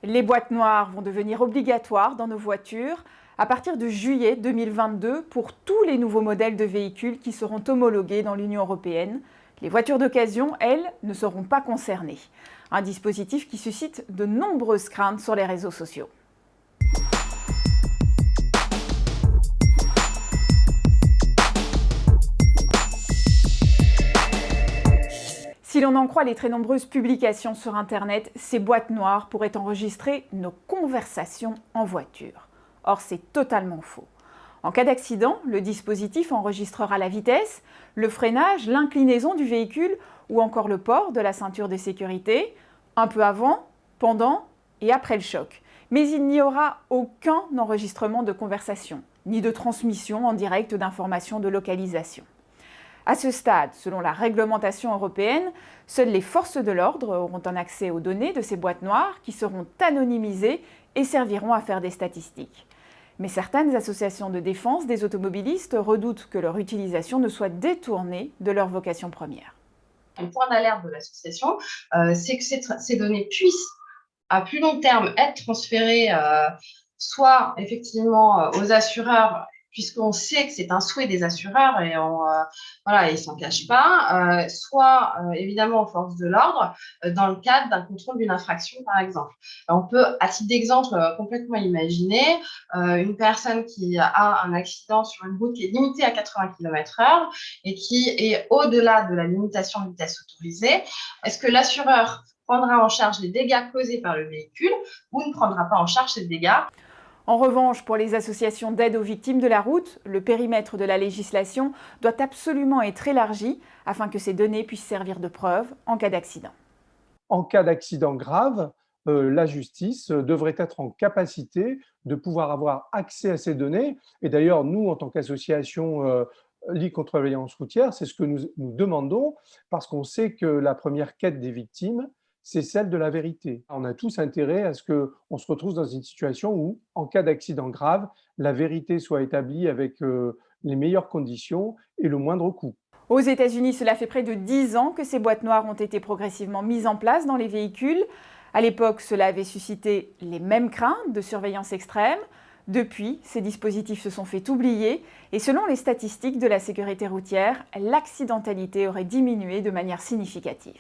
Les boîtes noires vont devenir obligatoires dans nos voitures à partir de juillet 2022 pour tous les nouveaux modèles de véhicules qui seront homologués dans l'Union européenne. Les voitures d'occasion, elles, ne seront pas concernées. Un dispositif qui suscite de nombreuses craintes sur les réseaux sociaux. Si l'on en croit les très nombreuses publications sur Internet, ces boîtes noires pourraient enregistrer nos conversations en voiture. Or, c'est totalement faux. En cas d'accident, le dispositif enregistrera la vitesse, le freinage, l'inclinaison du véhicule ou encore le port de la ceinture de sécurité, un peu avant, pendant et après le choc. Mais il n'y aura aucun enregistrement de conversation, ni de transmission en direct d'informations de localisation. À ce stade, selon la réglementation européenne, seules les forces de l'ordre auront un accès aux données de ces boîtes noires qui seront anonymisées et serviront à faire des statistiques. Mais certaines associations de défense des automobilistes redoutent que leur utilisation ne soit détournée de leur vocation première. Un point d'alerte de l'association, c'est que ces données puissent, à plus long terme, être transférées soit effectivement aux assureurs, puisqu'on sait que c'est un souhait des assureurs et voilà, ils ne s'en cachent pas, soit évidemment aux forces de l'ordre dans le cadre d'un contrôle d'une infraction, par exemple. On peut, à titre d'exemple, complètement imaginer une personne qui a un accident sur une route qui est limitée à 80 km/h et qui est au-delà de la limitation de vitesse autorisée. Est-ce que l'assureur prendra en charge les dégâts causés par le véhicule ou ne prendra pas en charge ces dégâts? En revanche, pour les associations d'aide aux victimes de la route, le périmètre de la législation doit absolument être élargi afin que ces données puissent servir de preuve en cas d'accident. En cas d'accident grave, la justice devrait être en capacité de pouvoir avoir accès à ces données. Et d'ailleurs, nous, en tant qu'association Ligue contre la violence routière, c'est ce que nous demandons, parce qu'on sait que la première quête des victimes, c'est celle de la vérité. On a tous intérêt à ce qu'on se retrouve dans une situation où, en cas d'accident grave, la vérité soit établie avec les meilleures conditions et le moindre coût. Aux États-Unis, cela fait près de 10 ans que ces boîtes noires ont été progressivement mises en place dans les véhicules. À l'époque, cela avait suscité les mêmes craintes de surveillance extrême. Depuis, ces dispositifs se sont fait oublier et selon les statistiques de la sécurité routière, l'accidentalité aurait diminué de manière significative.